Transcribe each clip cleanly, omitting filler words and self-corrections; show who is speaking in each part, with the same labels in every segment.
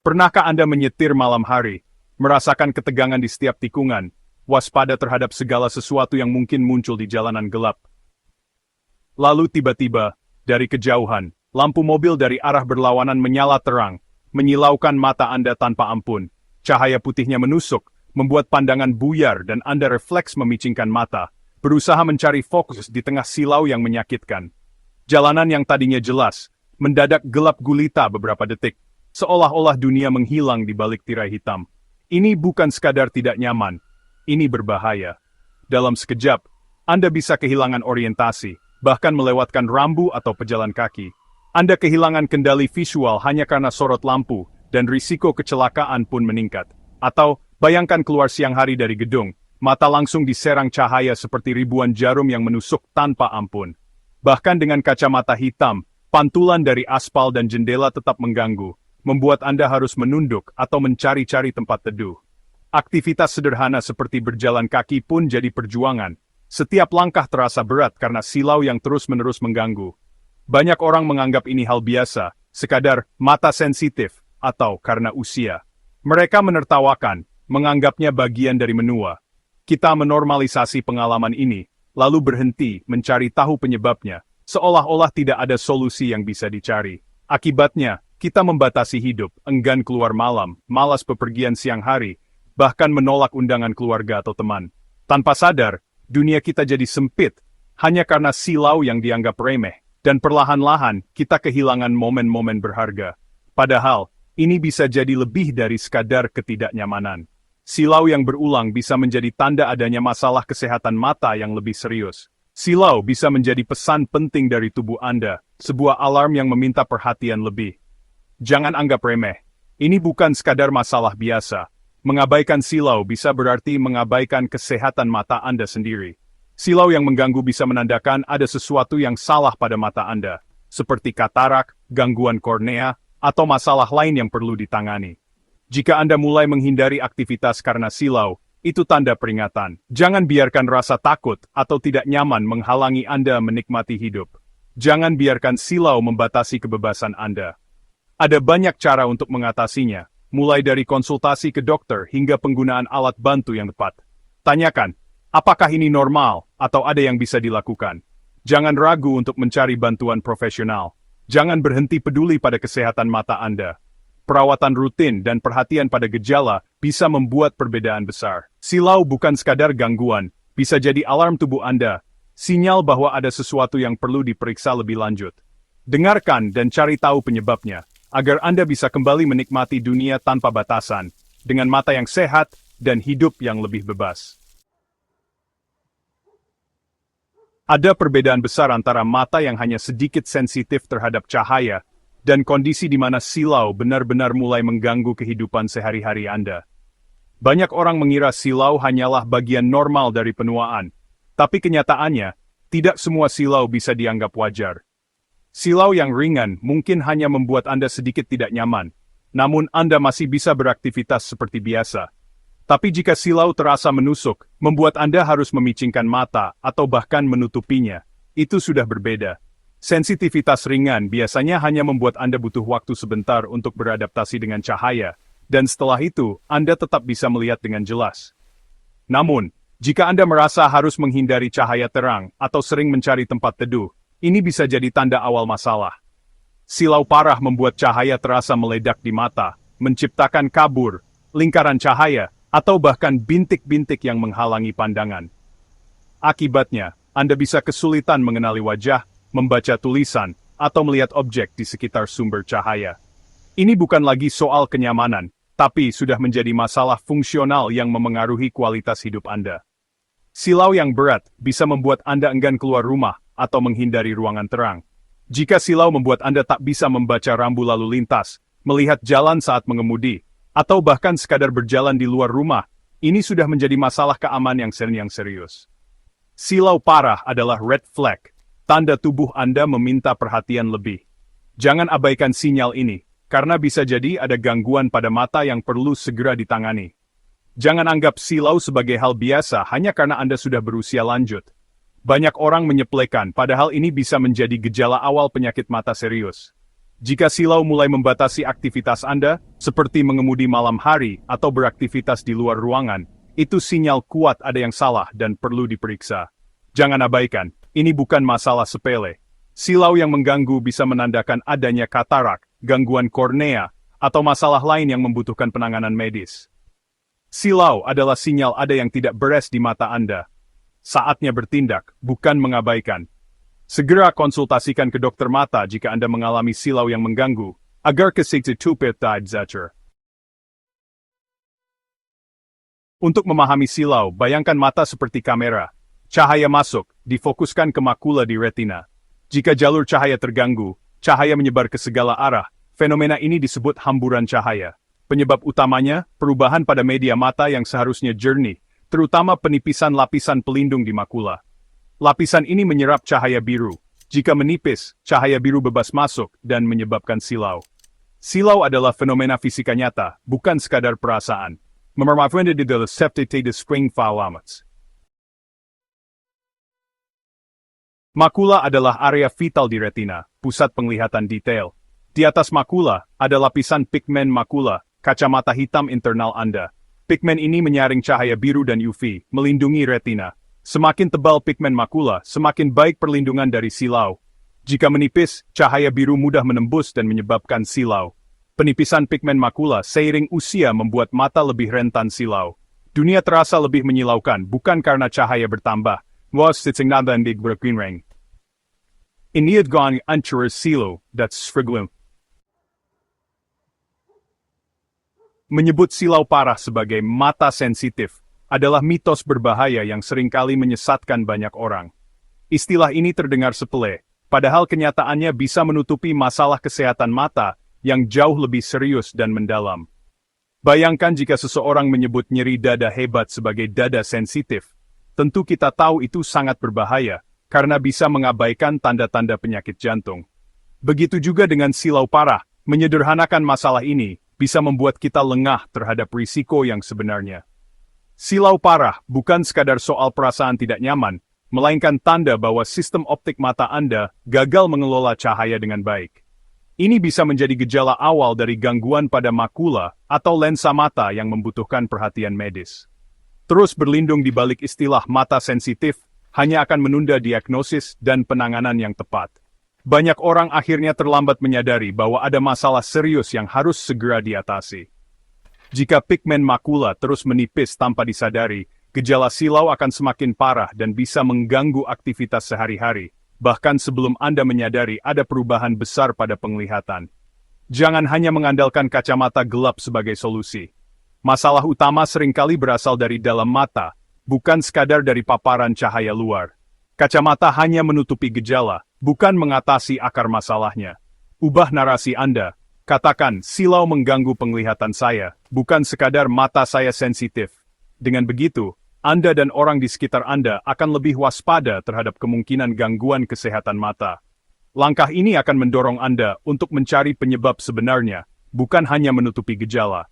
Speaker 1: Pernahkah Anda menyetir malam hari, merasakan ketegangan di setiap tikungan, waspada terhadap segala sesuatu yang mungkin muncul di jalanan gelap? Lalu tiba-tiba, dari kejauhan, lampu mobil dari arah berlawanan menyala terang, menyilaukan mata Anda tanpa ampun. Cahaya putihnya menusuk, membuat pandangan buyar dan Anda refleks memicingkan mata, berusaha mencari fokus di tengah silau yang menyakitkan. Jalanan yang tadinya jelas, mendadak gelap gulita beberapa detik, seolah-olah dunia menghilang di balik tirai hitam. Ini bukan sekadar tidak nyaman, ini berbahaya. Dalam sekejap, Anda bisa kehilangan orientasi, bahkan melewatkan rambu atau pejalan kaki. Anda kehilangan kendali visual hanya karena sorot lampu, dan risiko kecelakaan pun meningkat. Atau, bayangkan keluar siang hari dari gedung, mata langsung diserang cahaya seperti ribuan jarum yang menusuk tanpa ampun. Bahkan dengan kacamata hitam, pantulan dari aspal dan jendela tetap mengganggu, membuat Anda harus menunduk atau mencari-cari tempat teduh. Aktivitas sederhana seperti berjalan kaki pun jadi perjuangan. Setiap langkah terasa berat karena silau yang terus-menerus mengganggu. Banyak orang menganggap ini hal biasa, sekadar mata sensitif, atau karena usia. Mereka menertawakan, menganggapnya bagian dari menua. Kita menormalisasi pengalaman ini, lalu berhenti mencari tahu penyebabnya, seolah-olah tidak ada solusi yang bisa dicari. Akibatnya, kita membatasi hidup, enggan keluar malam, malas bepergian siang hari, bahkan menolak undangan keluarga atau teman. Tanpa sadar, dunia kita jadi sempit, hanya karena silau yang dianggap remeh, dan perlahan-lahan kita kehilangan momen-momen berharga. Padahal, ini bisa jadi lebih dari sekadar ketidaknyamanan. Silau yang berulang bisa menjadi tanda adanya masalah kesehatan mata yang lebih serius. Silau bisa menjadi pesan penting dari tubuh Anda, sebuah alarm yang meminta perhatian lebih. Jangan anggap remeh. Ini bukan sekadar masalah biasa. Mengabaikan silau bisa berarti mengabaikan kesehatan mata Anda sendiri. Silau yang mengganggu bisa menandakan ada sesuatu yang salah pada mata Anda, seperti katarak, gangguan kornea, atau masalah lain yang perlu ditangani. Jika Anda mulai menghindari aktivitas karena silau, itu tanda peringatan. Jangan biarkan rasa takut atau tidak nyaman menghalangi Anda menikmati hidup. Jangan biarkan silau membatasi kebebasan Anda. Ada banyak cara untuk mengatasinya, mulai dari konsultasi ke dokter hingga penggunaan alat bantu yang tepat. Tanyakan, apakah ini normal, atau ada yang bisa dilakukan? Jangan ragu untuk mencari bantuan profesional. Jangan berhenti peduli pada kesehatan mata Anda. Perawatan rutin dan perhatian pada gejala bisa membuat perbedaan besar. Silau bukan sekadar gangguan, bisa jadi alarm tubuh Anda, sinyal bahwa ada sesuatu yang perlu diperiksa lebih lanjut. Dengarkan dan cari tahu penyebabnya, agar Anda bisa kembali menikmati dunia tanpa batasan, dengan mata yang sehat dan hidup yang lebih bebas. Ada perbedaan besar antara mata yang hanya sedikit sensitif terhadap cahaya, dan kondisi di mana silau benar-benar mulai mengganggu kehidupan sehari-hari Anda. Banyak orang mengira silau hanyalah bagian normal dari penuaan, tapi kenyataannya, tidak semua silau bisa dianggap wajar. Silau yang ringan mungkin hanya membuat Anda sedikit tidak nyaman, namun Anda masih bisa beraktivitas seperti biasa. Tapi jika silau terasa menusuk, membuat Anda harus memicingkan mata atau bahkan menutupinya, itu sudah berbeda. Sensitivitas ringan biasanya hanya membuat Anda butuh waktu sebentar untuk beradaptasi dengan cahaya, dan setelah itu, Anda tetap bisa melihat dengan jelas. Namun, jika Anda merasa harus menghindari cahaya terang atau sering mencari tempat teduh, ini bisa jadi tanda awal masalah. Silau parah membuat cahaya terasa meledak di mata, menciptakan kabur, lingkaran cahaya, atau bahkan bintik-bintik yang menghalangi pandangan. Akibatnya, Anda bisa kesulitan mengenali wajah, membaca tulisan, atau melihat objek di sekitar sumber cahaya. Ini bukan lagi soal kenyamanan, tapi sudah menjadi masalah fungsional yang memengaruhi kualitas hidup Anda. Silau yang berat bisa membuat Anda enggan keluar rumah atau menghindari ruangan terang. Jika silau membuat Anda tak bisa membaca rambu lalu lintas, melihat jalan saat mengemudi, atau bahkan sekadar berjalan di luar rumah, ini sudah menjadi masalah keamanan yang serius. Silau parah adalah red flag, tanda tubuh Anda meminta perhatian lebih. Jangan abaikan sinyal ini, karena bisa jadi ada gangguan pada mata yang perlu segera ditangani. Jangan anggap silau sebagai hal biasa hanya karena Anda sudah berusia lanjut. Banyak orang menyepelekan, padahal ini bisa menjadi gejala awal penyakit mata serius. Jika silau mulai membatasi aktivitas Anda, seperti mengemudi malam hari atau beraktivitas di luar ruangan, itu sinyal kuat ada yang salah dan perlu diperiksa. Jangan abaikan, ini bukan masalah sepele. Silau yang mengganggu bisa menandakan adanya katarak, gangguan kornea, atau masalah lain yang membutuhkan penanganan medis. Silau adalah sinyal ada yang tidak beres di mata Anda. Saatnya bertindak, bukan mengabaikan. Segera konsultasikan ke dokter mata jika Anda mengalami silau yang mengganggu, agar zacher. Untuk memahami silau, bayangkan mata seperti kamera. Cahaya masuk, difokuskan ke makula di retina. Jika jalur cahaya terganggu, cahaya menyebar ke segala arah. Fenomena ini disebut hamburan cahaya. Penyebab utamanya, perubahan pada media mata yang seharusnya jernih, terutama penipisan lapisan pelindung di makula. Lapisan ini menyerap cahaya biru. Jika menipis, cahaya biru bebas masuk dan menyebabkan silau. Silau adalah fenomena fisika nyata, bukan sekadar perasaan. Memermafende di dalam septete de spring falamats. Makula adalah area vital di retina, pusat penglihatan detail. Di atas makula, ada lapisan pigmen makula, kacamata hitam internal Anda. Pigmen ini menyaring cahaya biru dan UV, melindungi retina. Semakin tebal pigmen makula, semakin baik perlindungan dari silau. Jika menipis, cahaya biru mudah menembus dan menyebabkan silau. Penipisan pigmen makula seiring usia membuat mata lebih rentan silau. Dunia terasa lebih menyilaukan, bukan karena cahaya bertambah. Iniadgong anchor silo, that's sfriglum. Menyebut silau parah sebagai mata sensitif adalah mitos berbahaya yang seringkali menyesatkan banyak orang. Istilah ini terdengar sepele, padahal kenyataannya bisa menutupi masalah kesehatan mata yang jauh lebih serius dan mendalam. Bayangkan jika seseorang menyebut nyeri dada hebat sebagai dada sensitif. Tentu kita tahu itu sangat berbahaya, karena bisa mengabaikan tanda-tanda penyakit jantung. Begitu juga dengan silau parah, menyederhanakan masalah ini bisa membuat kita lengah terhadap risiko yang sebenarnya. Silau parah bukan sekadar soal perasaan tidak nyaman, melainkan tanda bahwa sistem optik mata Anda gagal mengelola cahaya dengan baik. Ini bisa menjadi gejala awal dari gangguan pada makula atau lensa mata yang membutuhkan perhatian medis. Terus berlindung di balik istilah mata sensitif hanya akan menunda diagnosis dan penanganan yang tepat. Banyak orang akhirnya terlambat menyadari bahwa ada masalah serius yang harus segera diatasi. Jika pigmen makula terus menipis tanpa disadari, gejala silau akan semakin parah dan bisa mengganggu aktivitas sehari-hari, bahkan sebelum Anda menyadari ada perubahan besar pada penglihatan. Jangan hanya mengandalkan kacamata gelap sebagai solusi. Masalah utama seringkali berasal dari dalam mata, bukan sekadar dari paparan cahaya luar. Kacamata hanya menutupi gejala, bukan mengatasi akar masalahnya. Ubah narasi Anda. Katakan, silau mengganggu penglihatan saya, bukan sekadar mata saya sensitif. Dengan begitu, Anda dan orang di sekitar Anda akan lebih waspada terhadap kemungkinan gangguan kesehatan mata. Langkah ini akan mendorong Anda untuk mencari penyebab sebenarnya, bukan hanya menutupi gejala.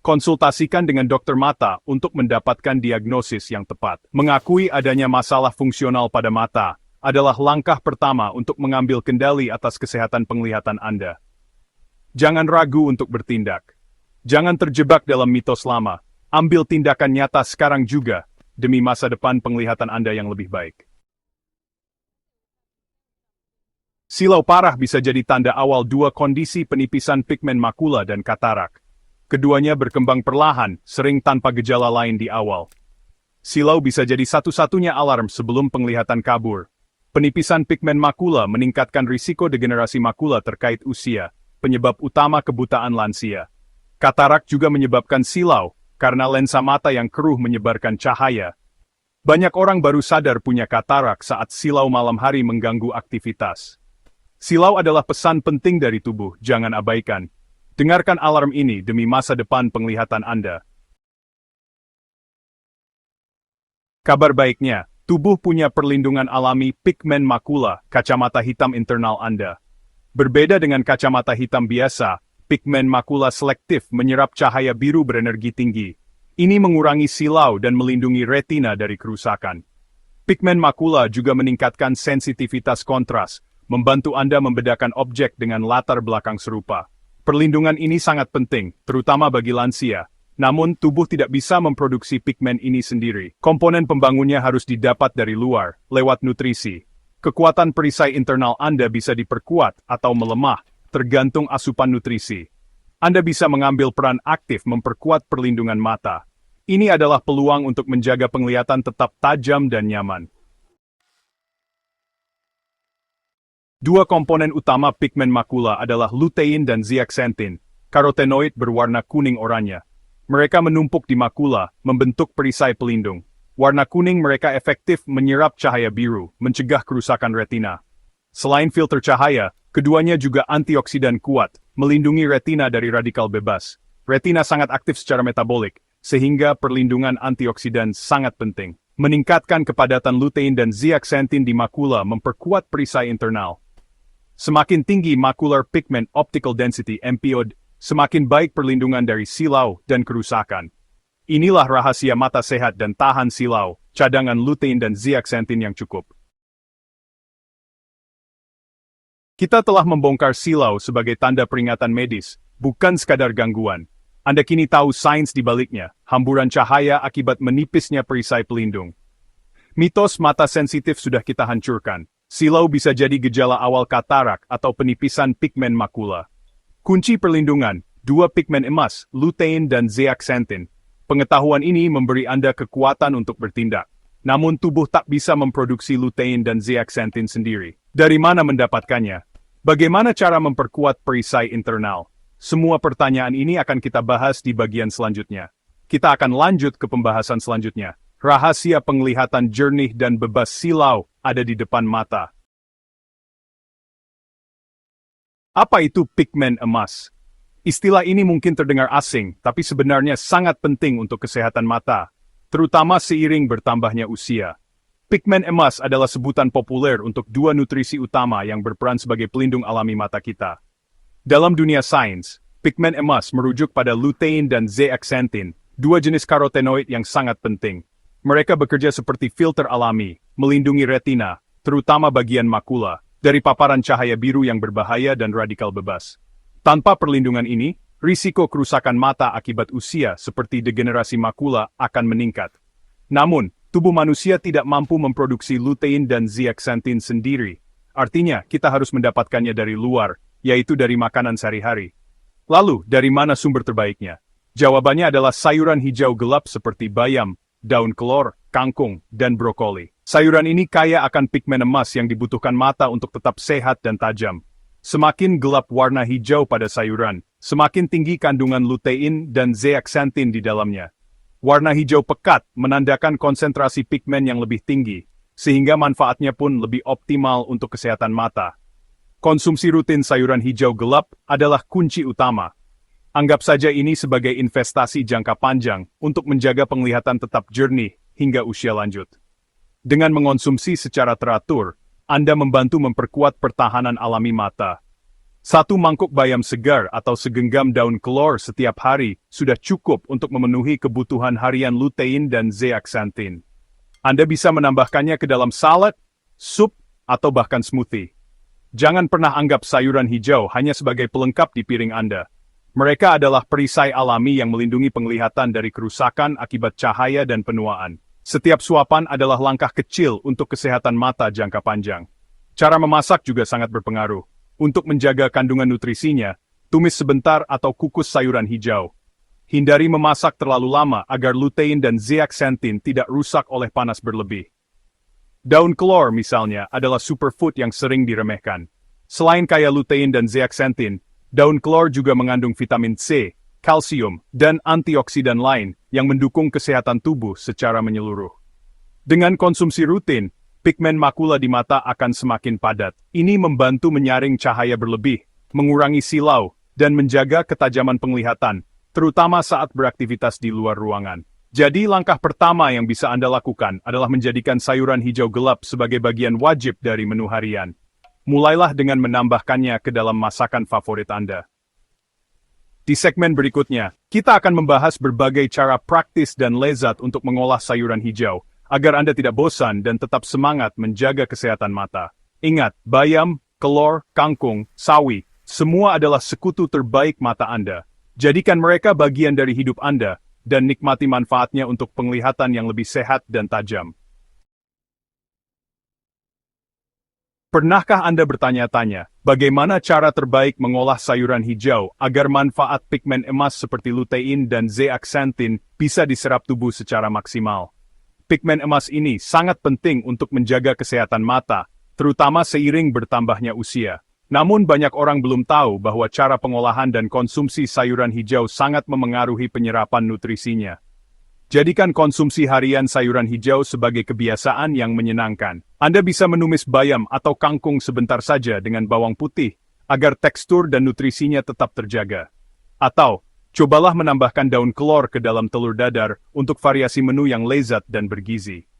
Speaker 1: Konsultasikan dengan dokter mata untuk mendapatkan diagnosis yang tepat. Mengakui adanya masalah fungsional pada mata adalah langkah pertama untuk mengambil kendali atas kesehatan penglihatan Anda. Jangan ragu untuk bertindak. Jangan terjebak dalam mitos lama. Ambil tindakan nyata sekarang juga, demi masa depan penglihatan Anda yang lebih baik. Silau parah bisa jadi tanda awal dua kondisi penipisan pigmen makula dan katarak. Keduanya berkembang perlahan, sering tanpa gejala lain di awal. Silau bisa jadi satu-satunya alarm sebelum penglihatan kabur. Penipisan pigmen makula meningkatkan risiko degenerasi makula terkait usia, penyebab utama kebutaan lansia. Katarak juga menyebabkan silau, karena lensa mata yang keruh menyebarkan cahaya. Banyak orang baru sadar punya katarak saat silau malam hari mengganggu aktivitas. Silau adalah pesan penting dari tubuh, jangan abaikan. Dengarkan alarm ini demi masa depan penglihatan Anda. Kabar baiknya, tubuh punya perlindungan alami pigmen makula, kacamata hitam internal Anda. Berbeda dengan kacamata hitam biasa, pigmen makula selektif menyerap cahaya biru berenergi tinggi. Ini mengurangi silau dan melindungi retina dari kerusakan. Pigmen makula juga meningkatkan sensitivitas kontras, membantu Anda membedakan objek dengan latar belakang serupa. Perlindungan ini sangat penting, terutama bagi lansia. Namun, tubuh tidak bisa memproduksi pigmen ini sendiri. Komponen pembangunnya harus didapat dari luar, lewat nutrisi. Kekuatan perisai internal Anda bisa diperkuat atau melemah, tergantung asupan nutrisi. Anda bisa mengambil peran aktif memperkuat perlindungan mata. Ini adalah peluang untuk menjaga penglihatan tetap tajam dan nyaman. Dua komponen utama pigmen makula adalah lutein dan zeaxanthin. Karotenoid berwarna kuning oranye. Mereka menumpuk di makula, membentuk perisai pelindung. Warna kuning mereka efektif menyerap cahaya biru, mencegah kerusakan retina. Selain filter cahaya, keduanya juga antioksidan kuat, melindungi retina dari radikal bebas. Retina sangat aktif secara metabolik, sehingga perlindungan antioksidan sangat penting. Meningkatkan kepadatan lutein dan zeaxanthin di makula memperkuat perisai internal. Semakin tinggi macular pigment optical density (MPOD), semakin baik perlindungan dari silau dan kerusakan. Inilah rahasia mata sehat dan tahan silau, cadangan lutein dan zeaxanthin yang cukup. Kita telah membongkar silau sebagai tanda peringatan medis, bukan sekadar gangguan. Anda kini tahu sains di baliknya, hamburan cahaya akibat menipisnya perisai pelindung. Mitos mata sensitif sudah kita hancurkan. Silau bisa jadi gejala awal katarak atau penipisan pigmen makula. Kunci perlindungan, dua pigmen emas, lutein dan zeaxanthin. Pengetahuan ini memberi Anda kekuatan untuk bertindak. Namun tubuh tak bisa memproduksi lutein dan zeaxanthin sendiri. Dari mana mendapatkannya? Bagaimana cara memperkuat perisai internal? Semua pertanyaan ini akan kita bahas di bagian selanjutnya. Kita akan lanjut ke pembahasan selanjutnya. Rahasia penglihatan jernih dan bebas silau ada di depan mata. Apa itu pigmen emas? Istilah ini mungkin terdengar asing, tapi sebenarnya sangat penting untuk kesehatan mata, terutama seiring bertambahnya usia. Pigmen emas adalah sebutan populer untuk dua nutrisi utama yang berperan sebagai pelindung alami mata kita. Dalam dunia sains, pigmen emas merujuk pada lutein dan zeaxanthin, dua jenis karotenoid yang sangat penting. Mereka bekerja seperti filter alami, melindungi retina, terutama bagian makula, dari paparan cahaya biru yang berbahaya dan radikal bebas. Tanpa perlindungan ini, risiko kerusakan mata akibat usia seperti degenerasi makula akan meningkat. Namun, tubuh manusia tidak mampu memproduksi lutein dan zeaxanthin sendiri. Artinya, kita harus mendapatkannya dari luar, yaitu dari makanan sehari-hari. Lalu, dari mana sumber terbaiknya? Jawabannya adalah sayuran hijau gelap seperti bayam, daun kelor, kangkung, dan brokoli. Sayuran ini kaya akan pigmen emas yang dibutuhkan mata untuk tetap sehat dan tajam. Semakin gelap warna hijau pada sayuran, semakin tinggi kandungan lutein dan zeaxanthin di dalamnya. Warna hijau pekat menandakan konsentrasi pigmen yang lebih tinggi, sehingga manfaatnya pun lebih optimal untuk kesehatan mata. Konsumsi rutin sayuran hijau gelap adalah kunci utama. Anggap saja ini sebagai investasi jangka panjang untuk menjaga penglihatan tetap jernih hingga usia lanjut. Dengan mengonsumsi secara teratur, Anda membantu memperkuat pertahanan alami mata. Satu mangkuk bayam segar atau segenggam daun kelor setiap hari sudah cukup untuk memenuhi kebutuhan harian lutein dan zeaxanthin. Anda bisa menambahkannya ke dalam salad, sup, atau bahkan smoothie. Jangan pernah anggap sayuran hijau hanya sebagai pelengkap di piring Anda. Mereka adalah perisai alami yang melindungi penglihatan dari kerusakan akibat cahaya dan penuaan. Setiap suapan adalah langkah kecil untuk kesehatan mata jangka panjang. Cara memasak juga sangat berpengaruh. Untuk menjaga kandungan nutrisinya, tumis sebentar atau kukus sayuran hijau. Hindari memasak terlalu lama agar lutein dan zeaxanthin tidak rusak oleh panas berlebih. Daun kelor misalnya adalah superfood yang sering diremehkan. Selain kaya lutein dan zeaxanthin, daun kelor juga mengandung vitamin C, kalsium, dan antioksidan lain yang mendukung kesehatan tubuh secara menyeluruh. Dengan konsumsi rutin, pigmen makula di mata akan semakin padat. Ini membantu menyaring cahaya berlebih, mengurangi silau, dan menjaga ketajaman penglihatan, terutama saat beraktivitas di luar ruangan. Jadi langkah pertama yang bisa Anda lakukan adalah menjadikan sayuran hijau gelap sebagai bagian wajib dari menu harian. Mulailah dengan menambahkannya ke dalam masakan favorit Anda. Di segmen berikutnya, kita akan membahas berbagai cara praktis dan lezat untuk mengolah sayuran hijau, agar Anda tidak bosan dan tetap semangat menjaga kesehatan mata. Ingat, bayam, kelor, kangkung, sawi, semua adalah sekutu terbaik mata Anda. Jadikan mereka bagian dari hidup Anda, dan nikmati manfaatnya untuk penglihatan yang lebih sehat dan tajam. Pernahkah Anda bertanya-tanya, bagaimana cara terbaik mengolah sayuran hijau agar manfaat pigmen emas seperti lutein dan zeaxanthin bisa diserap tubuh secara maksimal? Pigmen emas ini sangat penting untuk menjaga kesehatan mata, terutama seiring bertambahnya usia. Namun banyak orang belum tahu bahwa cara pengolahan dan konsumsi sayuran hijau sangat memengaruhi penyerapan nutrisinya. Jadikan konsumsi harian sayuran hijau sebagai kebiasaan yang menyenangkan. Anda bisa menumis bayam atau kangkung sebentar saja dengan bawang putih, agar tekstur dan nutrisinya tetap terjaga. Atau, cobalah menambahkan daun kelor ke dalam telur dadar untuk variasi menu yang lezat dan bergizi.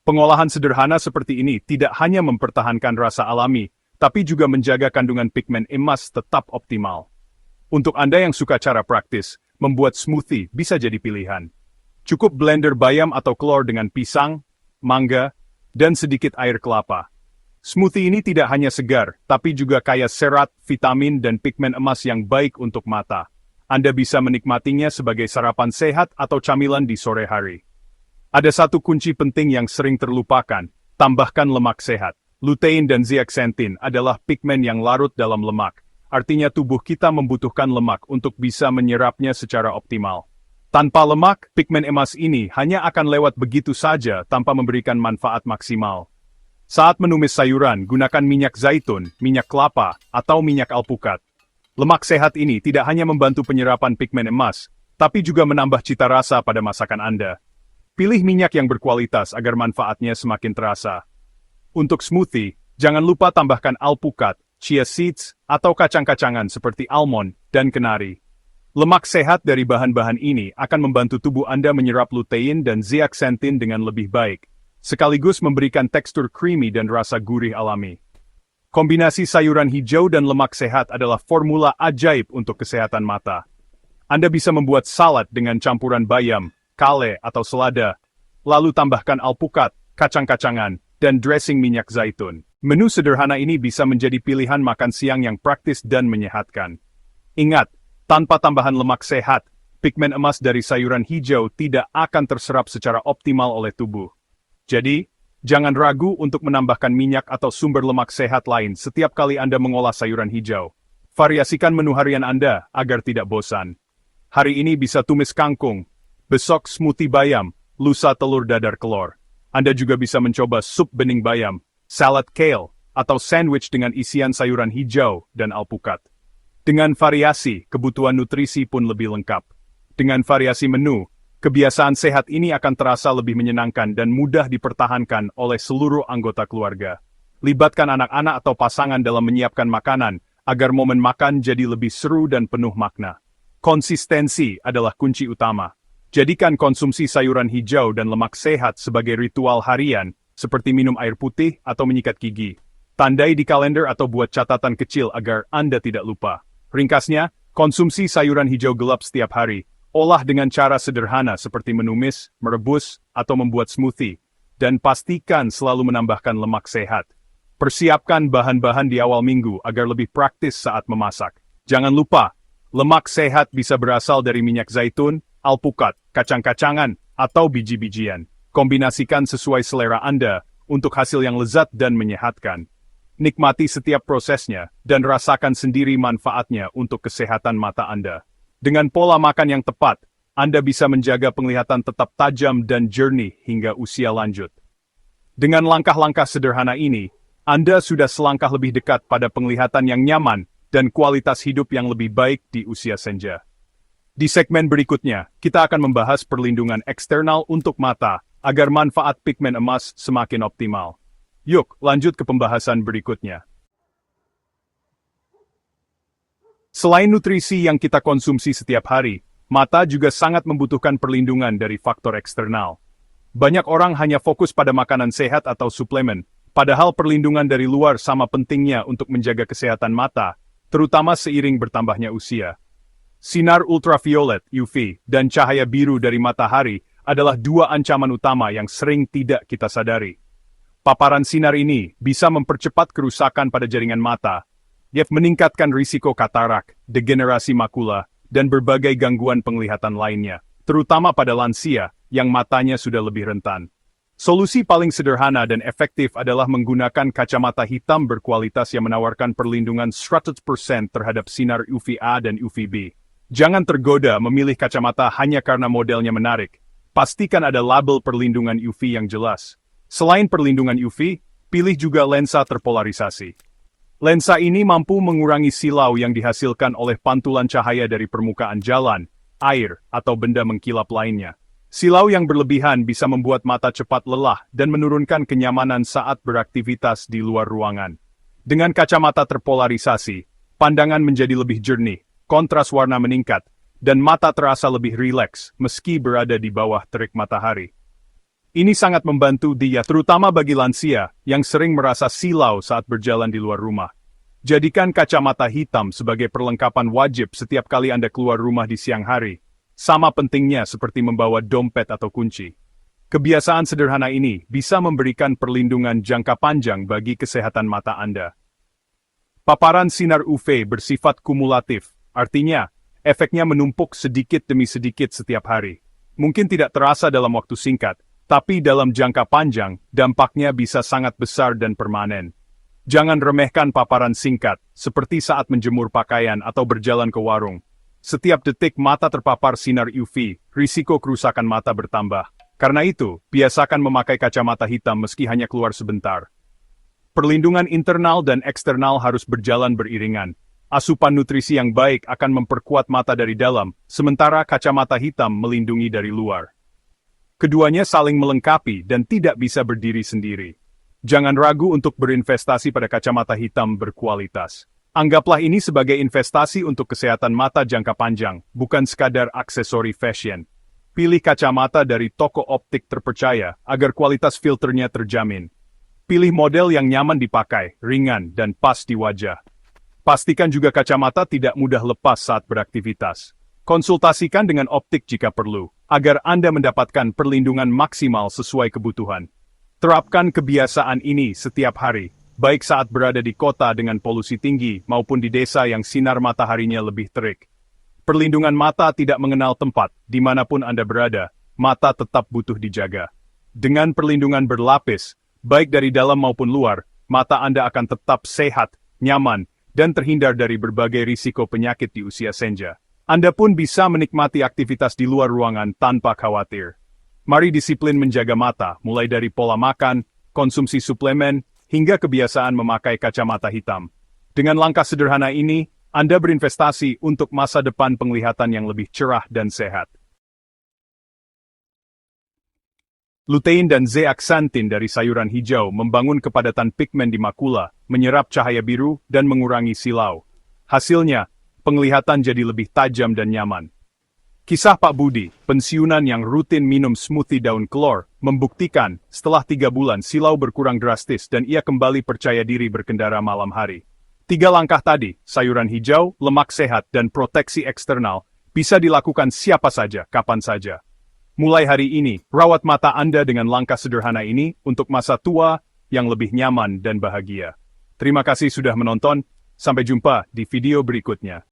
Speaker 1: Pengolahan sederhana seperti ini tidak hanya mempertahankan rasa alami, tapi juga menjaga kandungan pigmen emas tetap optimal. Untuk Anda yang suka cara praktis, membuat smoothie bisa jadi pilihan. Cukup blender bayam atau kelor dengan pisang, mangga, dan sedikit air kelapa. Smoothie ini tidak hanya segar, tapi juga kaya serat, vitamin, dan pigmen emas yang baik untuk mata. Anda bisa menikmatinya sebagai sarapan sehat atau camilan di sore hari. Ada satu kunci penting yang sering terlupakan, tambahkan lemak sehat. Lutein dan zeaxanthin adalah pigmen yang larut dalam lemak, artinya tubuh kita membutuhkan lemak untuk bisa menyerapnya secara optimal. Tanpa lemak, pigmen emas ini hanya akan lewat begitu saja tanpa memberikan manfaat maksimal. Saat menumis sayuran, gunakan minyak zaitun, minyak kelapa, atau minyak alpukat. Lemak sehat ini tidak hanya membantu penyerapan pigmen emas, tapi juga menambah cita rasa pada masakan Anda. Pilih minyak yang berkualitas agar manfaatnya semakin terasa. Untuk smoothie, jangan lupa tambahkan alpukat, chia seeds, atau kacang-kacangan seperti almond dan kenari. Lemak sehat dari bahan-bahan ini akan membantu tubuh Anda menyerap lutein dan zeaxanthin dengan lebih baik, sekaligus memberikan tekstur creamy dan rasa gurih alami. Kombinasi sayuran hijau dan lemak sehat adalah formula ajaib untuk kesehatan mata. Anda bisa membuat salad dengan campuran bayam, kale atau selada, lalu tambahkan alpukat, kacang-kacangan, dan dressing minyak zaitun. Menu sederhana ini bisa menjadi pilihan makan siang yang praktis dan menyehatkan. Ingat, tanpa tambahan lemak sehat, pigmen emas dari sayuran hijau tidak akan terserap secara optimal oleh tubuh. Jadi, jangan ragu untuk menambahkan minyak atau sumber lemak sehat lain setiap kali Anda mengolah sayuran hijau. Variasikan menu harian Anda agar tidak bosan. Hari ini bisa tumis kangkung, besok smoothie bayam, lusa telur dadar kelor. Anda juga bisa mencoba sup bening bayam, salad kale, atau sandwich dengan isian sayuran hijau dan alpukat. Dengan variasi, kebutuhan nutrisi pun lebih lengkap. Dengan variasi menu, kebiasaan sehat ini akan terasa lebih menyenangkan dan mudah dipertahankan oleh seluruh anggota keluarga. Libatkan anak-anak atau pasangan dalam menyiapkan makanan, agar momen makan jadi lebih seru dan penuh makna. Konsistensi adalah kunci utama. Jadikan konsumsi sayuran hijau dan lemak sehat sebagai ritual harian, seperti minum air putih atau menyikat gigi. Tandai di kalender atau buat catatan kecil agar Anda tidak lupa. Ringkasnya, konsumsi sayuran hijau gelap setiap hari. Olah dengan cara sederhana seperti menumis, merebus, atau membuat smoothie. Dan pastikan selalu menambahkan lemak sehat. Persiapkan bahan-bahan di awal minggu agar lebih praktis saat memasak. Jangan lupa, lemak sehat bisa berasal dari minyak zaitun, alpukat, kacang-kacangan, atau biji-bijian. Kombinasikan sesuai selera Anda untuk hasil yang lezat dan menyehatkan. Nikmati setiap prosesnya, dan rasakan sendiri manfaatnya untuk kesehatan mata Anda. Dengan pola makan yang tepat, Anda bisa menjaga penglihatan tetap tajam dan jernih hingga usia lanjut. Dengan langkah-langkah sederhana ini, Anda sudah selangkah lebih dekat pada penglihatan yang nyaman dan kualitas hidup yang lebih baik di usia senja. Di segmen berikutnya, kita akan membahas perlindungan eksternal untuk mata, agar manfaat pigmen emas semakin optimal. Yuk, lanjut ke pembahasan berikutnya. Selain nutrisi yang kita konsumsi setiap hari, mata juga sangat membutuhkan perlindungan dari faktor eksternal. Banyak orang hanya fokus pada makanan sehat atau suplemen, padahal perlindungan dari luar sama pentingnya untuk menjaga kesehatan mata, terutama seiring bertambahnya usia. Sinar ultraviolet (UV) dan cahaya biru dari matahari adalah dua ancaman utama yang sering tidak kita sadari. Paparan sinar ini bisa mempercepat kerusakan pada jaringan mata, meningkatkan risiko katarak, degenerasi makula, dan berbagai gangguan penglihatan lainnya, terutama pada lansia yang matanya sudah lebih rentan. Solusi paling sederhana dan efektif adalah menggunakan kacamata hitam berkualitas yang menawarkan perlindungan 100% terhadap sinar UVA dan UVB. Jangan tergoda memilih kacamata hanya karena modelnya menarik. Pastikan ada label perlindungan UV yang jelas. Selain perlindungan UV, pilih juga lensa terpolarisasi. Lensa ini mampu mengurangi silau yang dihasilkan oleh pantulan cahaya dari permukaan jalan, air, atau benda mengkilap lainnya. Silau yang berlebihan bisa membuat mata cepat lelah dan menurunkan kenyamanan saat beraktivitas di luar ruangan. Dengan kacamata terpolarisasi, pandangan menjadi lebih jernih, kontras warna meningkat, dan mata terasa lebih rileks meski berada di bawah terik matahari. Ini sangat membantu dia, terutama bagi lansia yang sering merasa silau saat berjalan di luar rumah. Jadikan kacamata hitam sebagai perlengkapan wajib setiap kali Anda keluar rumah di siang hari. Sama pentingnya seperti membawa dompet atau kunci. Kebiasaan sederhana ini bisa memberikan perlindungan jangka panjang bagi kesehatan mata Anda. Paparan sinar UV bersifat kumulatif, artinya, efeknya menumpuk sedikit demi sedikit setiap hari. Mungkin tidak terasa dalam waktu singkat, tapi dalam jangka panjang, dampaknya bisa sangat besar dan permanen. Jangan remehkan paparan singkat, seperti saat menjemur pakaian atau berjalan ke warung. Setiap detik mata terpapar sinar UV, risiko kerusakan mata bertambah. Karena itu, biasakan memakai kacamata hitam meski hanya keluar sebentar. Perlindungan internal dan eksternal harus berjalan beriringan. Asupan nutrisi yang baik akan memperkuat mata dari dalam, sementara kacamata hitam melindungi dari luar. Keduanya saling melengkapi dan tidak bisa berdiri sendiri. Jangan ragu untuk berinvestasi pada kacamata hitam berkualitas. Anggaplah ini sebagai investasi untuk kesehatan mata jangka panjang, bukan sekadar aksesori fashion. Pilih kacamata dari toko optik terpercaya agar kualitas filternya terjamin. Pilih model yang nyaman dipakai, ringan, dan pas di wajah. Pastikan juga kacamata tidak mudah lepas saat beraktivitas. Konsultasikan dengan optik jika perlu, agar Anda mendapatkan perlindungan maksimal sesuai kebutuhan. Terapkan kebiasaan ini setiap hari. Baik saat berada di kota dengan polusi tinggi maupun di desa yang sinar mataharinya lebih terik. Perlindungan mata tidak mengenal tempat, dimanapun Anda berada, mata tetap butuh dijaga. Dengan perlindungan berlapis, baik dari dalam maupun luar, mata Anda akan tetap sehat, nyaman, dan terhindar dari berbagai risiko penyakit di usia senja. Anda pun bisa menikmati aktivitas di luar ruangan tanpa khawatir. Mari disiplin menjaga mata, mulai dari pola makan, konsumsi suplemen, hingga kebiasaan memakai kacamata hitam. Dengan langkah sederhana ini, Anda berinvestasi untuk masa depan penglihatan yang lebih cerah dan sehat. Lutein dan zeaxanthin dari sayuran hijau membangun kepadatan pigmen di makula, menyerap cahaya biru, dan mengurangi silau. Hasilnya, penglihatan jadi lebih tajam dan nyaman. Kisah Pak Budi, pensiunan yang rutin minum smoothie daun kelor, membuktikan setelah 3 bulan silau berkurang drastis dan ia kembali percaya diri berkendara malam hari. 3 langkah tadi, sayuran hijau, lemak sehat, dan proteksi eksternal, bisa dilakukan siapa saja, kapan saja. Mulai hari ini, rawat mata Anda dengan langkah sederhana ini untuk masa tua yang lebih nyaman dan bahagia. Terima kasih sudah menonton, sampai jumpa di video berikutnya.